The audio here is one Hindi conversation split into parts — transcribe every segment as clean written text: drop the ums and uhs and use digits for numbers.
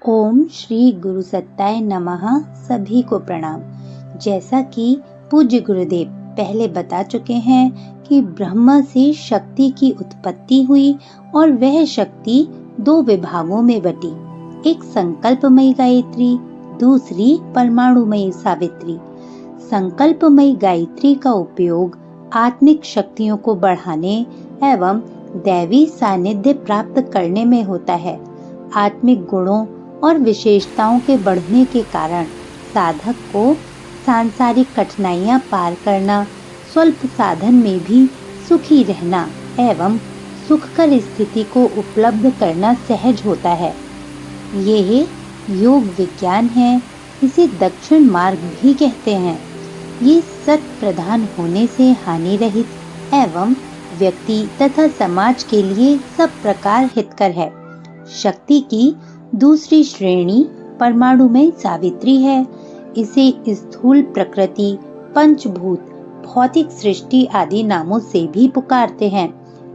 ओम श्री गुरु सत्ताय नमः। सभी को प्रणाम। जैसा कि पूज्य गुरुदेव पहले बता चुके हैं कि ब्रह्म से शक्ति की उत्पत्ति हुई और वह शक्ति दो विभागों में बटी, एक संकल्पमयी गायत्री, दूसरी परमाणुमयी सावित्री। संकल्पमयी गायत्री का उपयोग आत्मिक शक्तियों को बढ़ाने एवं दैवी सानिध्य प्राप्त करने में होता है। आत्मिक गुणों और विशेषताओं के बढ़ने के कारण साधक को सांसारिक कठिनाइयां पार करना, स्वल्प साधन में भी सुखी रहना एवं सुखकर स्थिति को उपलब्ध करना सहज होता है। यह योग विज्ञान है। इसे दक्षिण मार्ग भी कहते हैं। ये सत प्रधान होने से हानि रहित एवं व्यक्ति तथा समाज के लिए सब प्रकार हितकर है। शक्ति की दूसरी श्रेणी परमाणुमय सावित्री है। इसे स्थूल प्रकृति, पंचभूत, भौतिक सृष्टि आदि नामों से भी पुकारते हैं।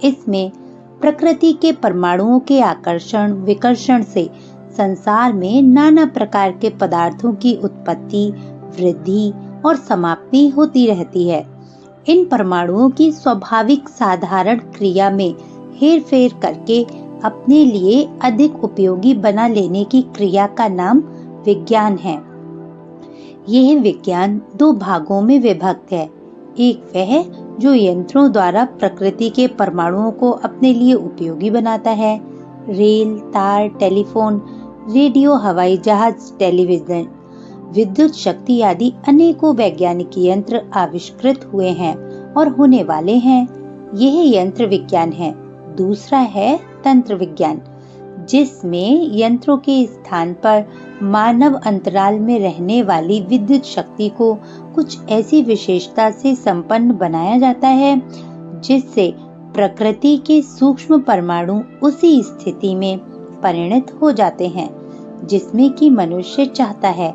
इसमें प्रकृति के परमाणुओं के आकर्षण विकर्षण से संसार में नाना प्रकार के पदार्थों की उत्पत्ति, वृद्धि और समाप्ति होती रहती है। इन परमाणुओं की स्वाभाविक साधारण क्रिया में हेरफेर करके अपने लिए अधिक उपयोगी बना लेने की क्रिया का नाम विज्ञान है। यह विज्ञान दो भागों में विभक्त है। एक वह जो यंत्रों द्वारा प्रकृति के परमाणुओं को अपने लिए उपयोगी बनाता है। रेल, तार, टेलीफोन, रेडियो, हवाई जहाज, टेलीविजन, विद्युत शक्ति आदि अनेकों वैज्ञानिक यंत्र आविष्कृत हुए हैं और होने वाले हैं। यह यंत्र विज्ञान है। दूसरा है तंत्र विज्ञान, जिसमें यंत्रों के स्थान पर मानव अंतराल में रहने वाली विद्युत शक्ति को कुछ ऐसी विशेषता से संपन्न बनाया जाता है जिससे प्रकृति के सूक्ष्म परमाणु उसी स्थिति में परिणत हो जाते हैं जिसमें कि मनुष्य चाहता है।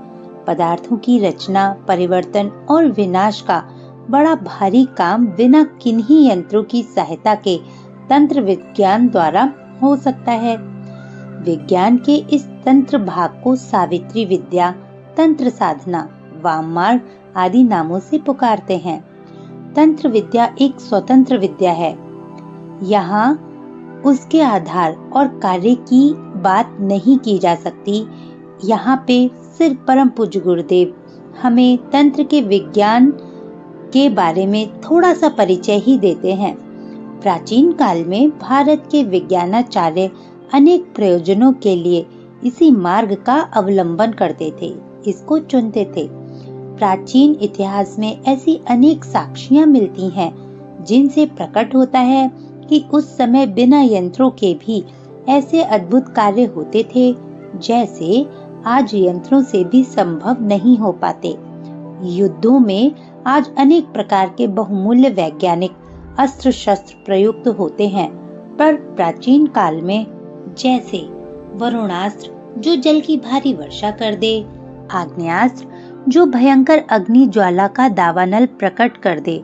पदार्थों की रचना, परिवर्तन और विनाश का बड़ा भारी काम बिना किन्हीं यंत्रों की सहायता के तंत्र विज्ञान द्वारा हो सकता है। विज्ञान के इस तंत्र भाग को सावित्री विद्या, तंत्र साधना, वाम मार्ग आदि नामों से पुकारते हैं। तंत्र विद्या एक स्वतंत्र विद्या है। यहाँ उसके आधार और कार्य की बात नहीं की जा सकती। यहाँ पे सिर्फ परम पूज्य गुरुदेव हमें तंत्र के विज्ञान के बारे में थोड़ा सा परिचय ही देते हैं। प्राचीन काल में भारत के विज्ञानाचार्य अनेक प्रयोजनों के लिए इसी मार्ग का अवलंबन करते थे, इसको चुनते थे। प्राचीन इतिहास में ऐसी अनेक साक्ष्यां मिलती हैं जिनसे प्रकट होता है कि उस समय बिना यंत्रों के भी ऐसे अद्भुत कार्य होते थे जैसे आज यंत्रों से भी संभव नहीं हो पाते। युद्धों में आज अनेक प्रकार के बहुमूल्य वैज्ञानिक अस्त्र शस्त्र प्रयुक्त होते हैं, पर प्राचीन काल में जैसे वरुणास्त्र जो जल की भारी वर्षा कर दे, आग्नेयास्त्र जो भयंकर अग्नि ज्वाला का दावानल प्रकट कर दे,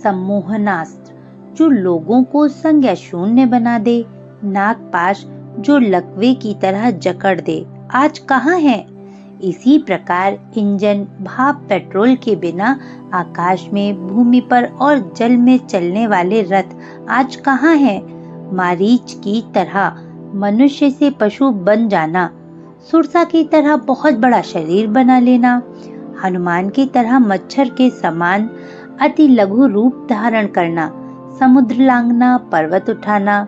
सम्मोहनास्त्र जो लोगों को संज्ञा शून्य बना दे, नागपाश जो लकवे की तरह जकड़ दे, आज कहाँ है। इसी प्रकार इंजन, भाप, पेट्रोल के बिना आकाश में, भूमि पर और जल में चलने वाले रथ आज कहाँ है। मारीच की तरह मनुष्य से पशु बन जाना, सुरसा की तरह बहुत बड़ा शरीर बना लेना, हनुमान की तरह मच्छर के समान अति लघु रूप धारण करना, समुद्र लांघना, पर्वत उठाना,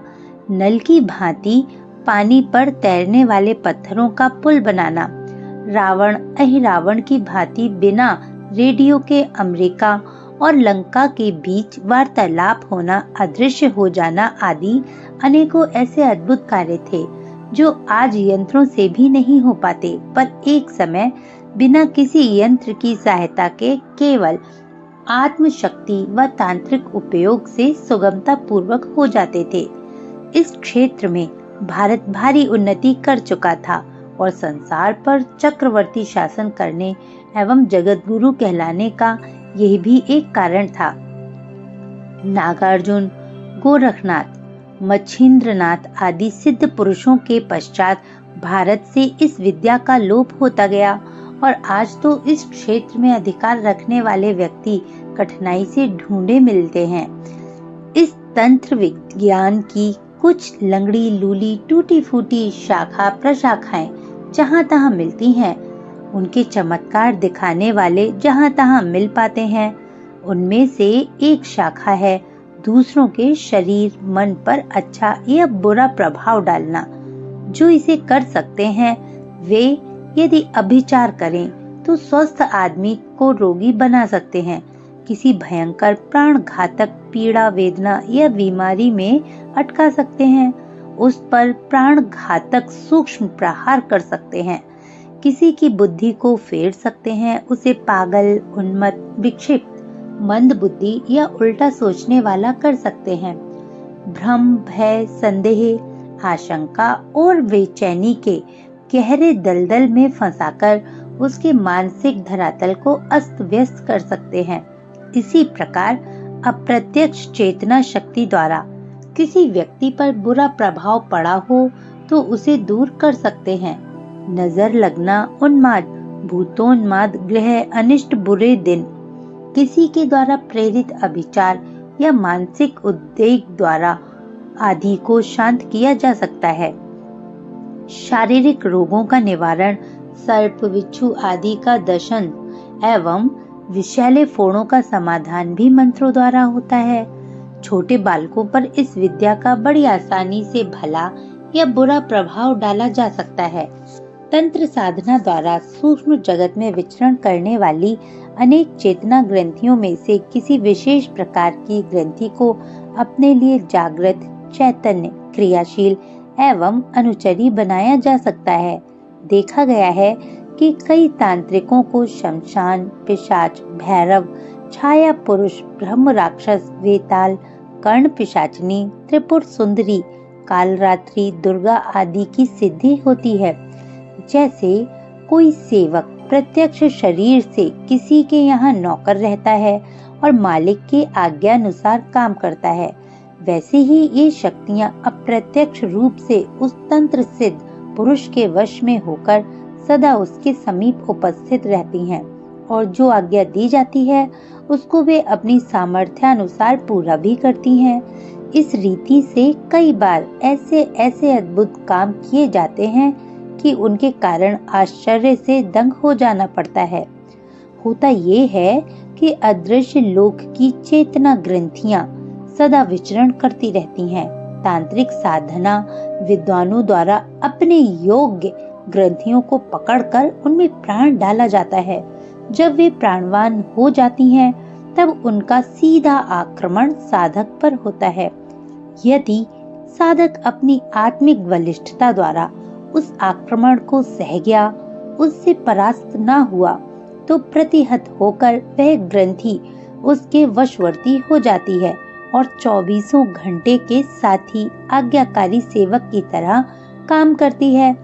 नल की भांति पानी पर तैरने वाले पत्थरों का पुल बनाना, रावण अहिरावण की भांति बिना रेडियो के अमेरिका और लंका के बीच वार्तालाप होना, अदृश्य हो जाना आदि अनेकों ऐसे अद्भुत कार्य थे जो आज यंत्रों से भी नहीं हो पाते, पर एक समय बिना किसी यंत्र की सहायता के केवल आत्मशक्ति व तांत्रिक उपयोग से सुगमता पूर्वक हो जाते थे। इस क्षेत्र में भारत भारी उन्नति कर चुका था और संसार पर चक्रवर्ती शासन करने एवं जगत गुरु कहलाने का यह भी एक कारण था। नागार्जुन, गोरखनाथ, मच्छिंद्रनाथ आदि सिद्ध पुरुषों के पश्चात भारत से इस विद्या का लोप होता गया और आज तो इस क्षेत्र में अधिकार रखने वाले व्यक्ति कठिनाई से ढूंढे मिलते हैं। इस तंत्र विज्ञान की कुछ लंगड़ी लूली टूटी फूटी शाखा प्रशाखाएं जहां तहां मिलती हैं, उनके चमत्कार दिखाने वाले जहां तहां मिल पाते हैं। उनमें से एक शाखा है दूसरों के शरीर मन पर अच्छा या बुरा प्रभाव डालना। जो इसे कर सकते हैं वे यदि अभिचार करें तो स्वस्थ आदमी को रोगी बना सकते हैं, किसी भयंकर प्राण घातक पीड़ा वेदना या बीमारी में अटका सकते हैं, उस पर प्राण घातक सूक्ष्म प्रहार कर सकते हैं, किसी की बुद्धि को फेर सकते हैं, उसे पागल उन्मत्त विक्षिप्त मंद बुद्धि या उल्टा सोचने वाला कर सकते हैं। भ्रम भय संदेह आशंका और बेचैनी के गहरे दलदल में फंसाकर उसके मानसिक धरातल को अस्त व्यस्त कर सकते हैं। इसी प्रकार अप्रत्यक्ष चेतना शक्ति द्वारा किसी व्यक्ति पर बुरा प्रभाव पड़ा हो तो उसे दूर कर सकते हैं। नजर लगना, उन्माद, भूतोन्माद, ग्रह अनिष्ट, बुरे दिन, किसी के द्वारा प्रेरित अभिचार या मानसिक उद्वेग द्वारा आदि को शांत किया जा सकता है। शारीरिक रोगों का निवारण, सर्प बिच्छू आदि का दंशन एवं विषैले फोड़ों का समाधान भी मंत्रों द्वारा होता है। छोटे बालकों पर इस विद्या का बड़ी आसानी से भला या बुरा प्रभाव डाला जा सकता है। तंत्र साधना द्वारा सूक्ष्म जगत में विचरण करने वाली अनेक चेतना ग्रंथियों में से किसी विशेष प्रकार की ग्रंथि को अपने लिए जागृत, चैतन्य, क्रियाशील एवं अनुचरी बनाया जा सकता है। देखा गया है कि कई तांत्रिकों को शमशान, पिशाच, भैरव, छाया पुरुष, ब्रह्म राक्षस, वेताल, कर्ण पिशाचनी, त्रिपुर सुंदरी, कालरात्रि, दुर्गा आदि की सिद्धि होती है। जैसे कोई सेवक प्रत्यक्ष शरीर से किसी के यहाँ नौकर रहता है और मालिक की आज्ञा अनुसार काम करता है, वैसे ही ये शक्तियाँ अप्रत्यक्ष रूप से उस तंत्र सिद्ध पुरुष के वश में होकर सदा उसके समीप उपस्थित रहती हैं और जो आज्ञा दी जाती है उसको वे अपनी सामर्थ्यानुसार पूरा भी करती हैं। इस रीति से कई बार ऐसे ऐसे अद्भुत काम किए जाते हैं कि उनके कारण आश्चर्य से दंग हो जाना पड़ता है। होता ये है कि अदृश्य लोक की चेतना ग्रंथियां सदा विचरण करती रहती हैं। तांत्रिक साधना विद्वानों द्वारा अपने योग्य ग्रंथियों को पकड़कर उनमें प्राण डाला जाता है। जब वे प्राणवान हो जाती हैं, तब उनका सीधा आक्रमण साधक पर होता है। यदि साधक अपनी आत्मिक बलिष्ठता द्वारा उस आक्रमण को सह गया, उससे परास्त न हुआ, तो प्रतिहत होकर वह ग्रंथि उसके वशवर्ती हो जाती है और 24 घंटे के साथी आज्ञाकारी सेवक की तरह काम करती है।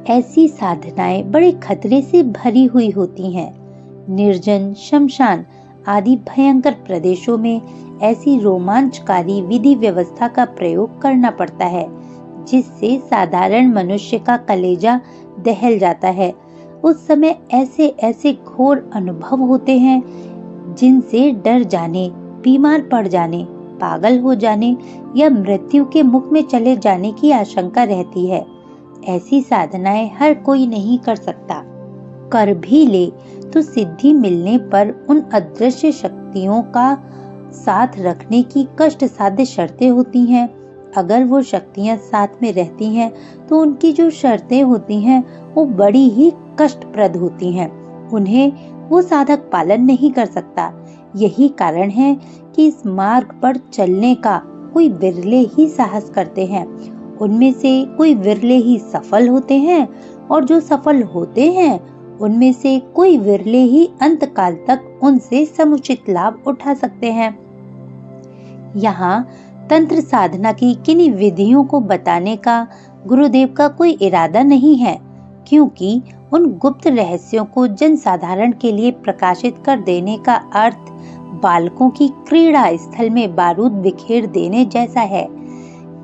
ऐसी साधनाएं बड़े खतरे से भरी हुई होती हैं। निर्जन, शमशान आदि भयंकर प्रदेशों में ऐसी रोमांचकारी विधि व्यवस्था का प्रयोग करना पड़ता है जिससे साधारण मनुष्य का कलेजा दहल जाता है। उस समय ऐसे ऐसे घोर अनुभव होते हैं जिनसे डर जाने, बीमार पड़ जाने, पागल हो जाने या मृत्यु के मुख में चले जाने की आशंका रहती है। ऐसी साधनाएं हर कोई नहीं कर सकता। कर भी ले तो सिद्धि मिलने पर उन अदृश्य शक्तियों का साथ रखने की कष्ट साध्य शर्तें होती हैं। अगर वो शक्तियां साथ में रहती हैं तो उनकी जो शर्तें होती हैं वो बड़ी ही कष्टप्रद होती हैं। उन्हें वो साधक पालन नहीं कर सकता। यही कारण है कि इस मार्ग पर चलने का कोई विरले ही साहस करते हैं। उनमें से कोई विरले ही सफल होते हैं और जो सफल होते हैं उनमें से कोई विरले ही अंत काल तक उनसे समुचित लाभ उठा सकते हैं। यहाँ तंत्र साधना की किन्हीं विधियों को बताने का गुरुदेव का कोई इरादा नहीं है, क्योंकि उन गुप्त रहस्यों को जन साधारण के लिए प्रकाशित कर देने का अर्थ बालकों की क्रीड़ा स्थल में बारूद बिखेर देने जैसा है।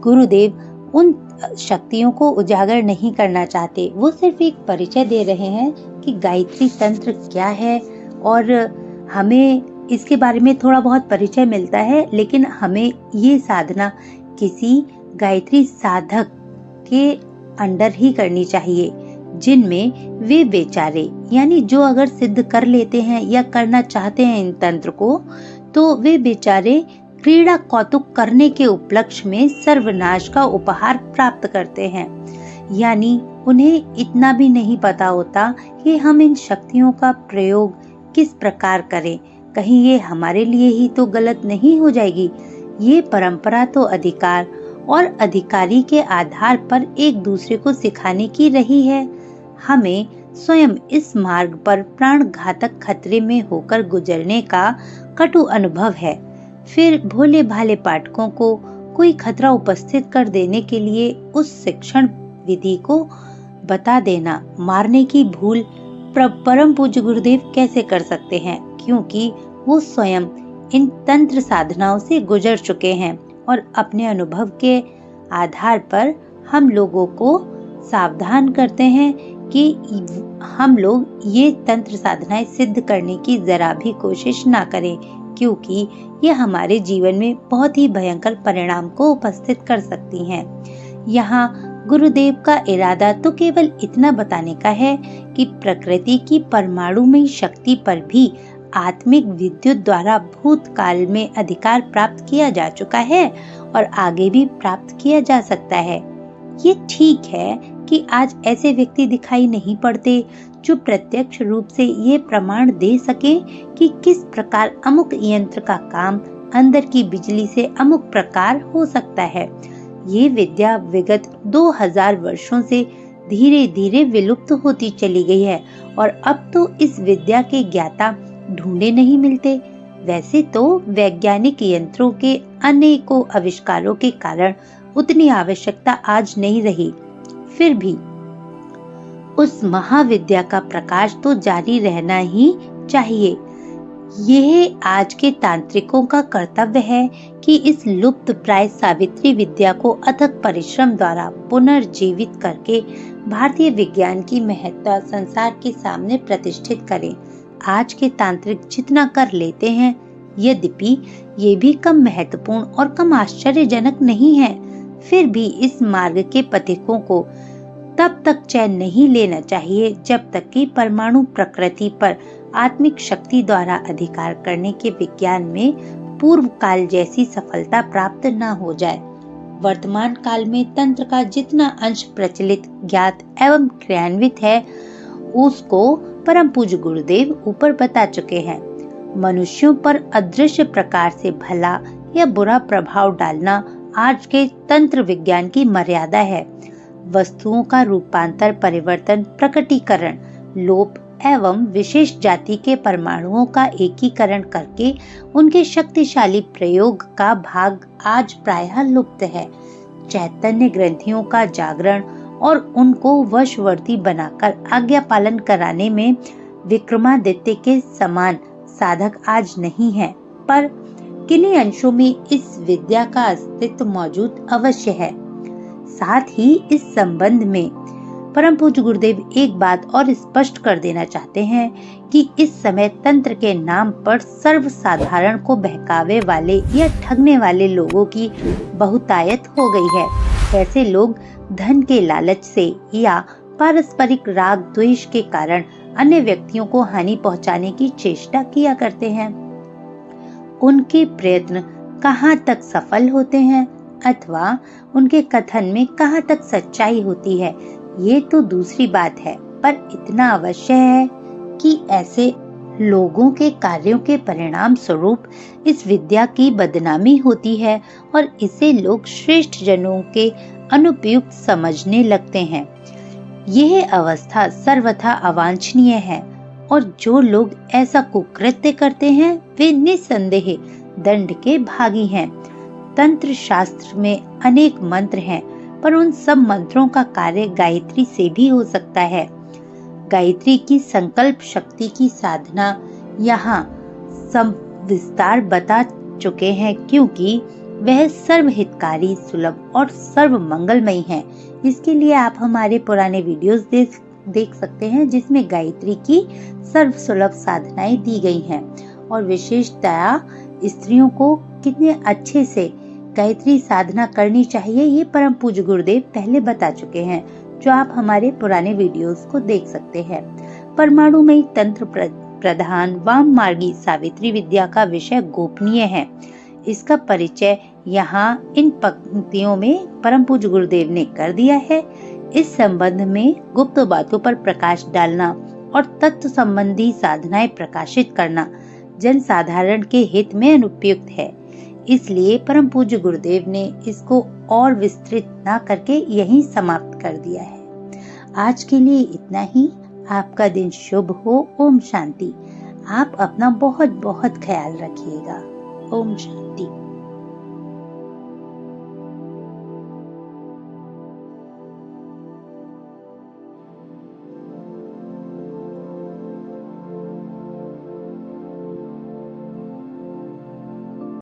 गुरुदेव उन शक्तियों को उजागर नहीं करना चाहते। वो सिर्फ एक परिचय दे रहे हैं कि गायत्री तंत्र क्या है, और हमें इसके बारे में थोड़ा बहुत परिचय मिलता है, लेकिन हमें ये साधना किसी गायत्री साधक के अंडर ही करनी चाहिए, जिनमें वे बेचारे, यानी जो अगर सिद्ध कर लेते हैं या करना चाहते हैं इन तंत्र को, तो वे बेचारे क्रीड़ा कौतुक करने के उपलक्ष्य में सर्वनाश का उपहार प्राप्त करते हैं। यानी उन्हें इतना भी नहीं पता होता कि हम इन शक्तियों का प्रयोग किस प्रकार करें, कहीं ये हमारे लिए ही तो गलत नहीं हो जाएगी। ये परंपरा तो अधिकार और अधिकारी के आधार पर एक दूसरे को सिखाने की रही है। हमें स्वयं इस मार्ग पर प्राण घातक खतरे में होकर गुजरने का कटु अनुभव है, फिर भोले भाले पाठकों को कोई खतरा उपस्थित कर देने के लिए उस शिक्षण विधि को बता देना, मारने की भूल परम पूज्य गुरुदेव कैसे कर सकते हैं, क्योंकि वो स्वयं इन तंत्र साधनाओं से गुजर चुके हैं और अपने अनुभव के आधार पर हम लोगों को सावधान करते हैं कि हम लोग ये तंत्र साधनाएं सिद्ध करने की जरा भी कोशिश ना करें, क्योंकि ये हमारे जीवन में बहुत ही भयंकर परिणाम को उपस्थित कर सकती हैं। यहाँ गुरुदेव का इरादा तो केवल इतना बताने का है कि प्रकृति की परमाणुमय शक्ति पर भी आत्मिक विद्युत द्वारा भूतकाल में अधिकार प्राप्त किया जा चुका है और आगे भी प्राप्त किया जा सकता है। ये ठीक है कि आज ऐसे व्यक्ति दिखाई नहीं पड़ते जो प्रत्यक्ष रूप से ये प्रमाण दे सके कि किस प्रकार अमुक यंत्र का काम अंदर की बिजली से अमुक प्रकार हो सकता है। ये विद्या विगत 2000 वर्षों से धीरे धीरे विलुप्त होती चली गई है और अब तो इस विद्या के ज्ञाता ढूंढे नहीं मिलते। वैसे तो वैज्ञानिक यंत्रों के अनेकों आविष्कारों के कारण उतनी आवश्यकता आज नहीं रही, फिर भी उस महाविद्या का प्रकाश तो जारी रहना ही चाहिए। यह आज के तांत्रिकों का कर्तव्य है कि इस लुप्त प्राय सावित्री विद्या को अथक परिश्रम द्वारा पुनर्जीवित करके भारतीय विज्ञान की महत्ता संसार के सामने प्रतिष्ठित करें। आज के तांत्रिक जितना कर लेते हैं, यद्यपि ये भी कम महत्वपूर्ण और कम आश्चर्यजनक नहीं है, फिर भी इस मार्ग के पथिकों को तब तक चैन नहीं लेना चाहिए जब तक कि परमाणु प्रकृति पर आत्मिक शक्ति द्वारा अधिकार करने के विज्ञान में पूर्व काल जैसी सफलता प्राप्त न हो जाए। वर्तमान काल में तंत्र का जितना अंश प्रचलित, ज्ञात एवं क्रियान्वित है, उसको परम पूज्य गुरुदेव ऊपर बता चुके हैं। मनुष्यों पर अदृश्य प्रकार से भला या बुरा प्रभाव डालना आज के तंत्र विज्ञान की मर्यादा है। वस्तुओं का रूपांतर, परिवर्तन, प्रकटीकरण, लोप एवं विशेष जाति के परमाणुओं का एकीकरण करके उनके शक्तिशाली प्रयोग का भाग आज प्रायः लुप्त है। चैतन्य ग्रंथियों का जागरण और उनको वशवर्ती बनाकर आज्ञा पालन कराने में विक्रमादित्य के समान साधक आज नहीं है, पर किन्हीं अंशों में इस विद्या का अस्तित्व मौजूद अवश्य है। साथ ही इस संबंध में परम पूज्य गुरुदेव एक बात और स्पष्ट कर देना चाहते हैं कि इस समय तंत्र के नाम पर सर्वसाधारण को बहकावे वाले या ठगने वाले लोगों की बहुतायत हो गई है। ऐसे लोग धन के लालच से या पारस्परिक राग द्वेष के कारण अन्य व्यक्तियों को हानि पहुंचाने की चेष्टा किया करते हैं। उनके प्रयत्न कहाँ तक सफल होते हैं अथवा उनके कथन में कहाँ तक सच्चाई होती है, ये तो दूसरी बात है, पर इतना अवश्य है कि ऐसे लोगों के कार्यों के परिणाम स्वरूप इस विद्या की बदनामी होती है और इसे लोग श्रेष्ठ जनों के अनुपयुक्त समझने लगते हैं। यह अवस्था सर्वथा अवांछनीय है और जो लोग ऐसा कुकृत्य करते हैं वे निसंदेह दंड के भागी हैं। तंत्र शास्त्र में अनेक मंत्र हैं, पर उन सब मंत्रों का कार्य गायत्री से भी हो सकता है। गायत्री की संकल्प शक्ति की साधना यहाँ विस्तार बता चुके हैं, क्योंकि वह सर्वहितकारी, सुलभ और सर्व मंगलमयी है। इसके लिए आप हमारे पुराने वीडियोस देख सकते हैं, जिसमें गायत्री की सर्व सुलभ साधनाएं दी गई हैं और विशेषतया स्त्रियों को कितने अच्छे से गायत्री साधना करनी चाहिए, ये परम पूज्य गुरुदेव पहले बता चुके हैं, जो आप हमारे पुराने वीडियोस को देख सकते हैं। परमाणुमयी तंत्र प्रधान वाम मार्गी सावित्री विद्या का विषय गोपनीय है। इसका परिचय यहाँ इन पंक्तियों में परम पूज्य गुरुदेव ने कर दिया है। इस संबंध में गुप्त बातों पर प्रकाश डालना और तत्व संबंधी साधनाएं प्रकाशित करना जन साधारण के हित में अनुपयुक्त है। इसलिए परम पूज्य गुरुदेव ने इसको और विस्तृत न करके यहीं समाप्त कर दिया है। आज के लिए इतना ही। आपका दिन शुभ हो। ओम शांति। आप अपना बहुत बहुत ख्याल रखिएगा। ओम शांति।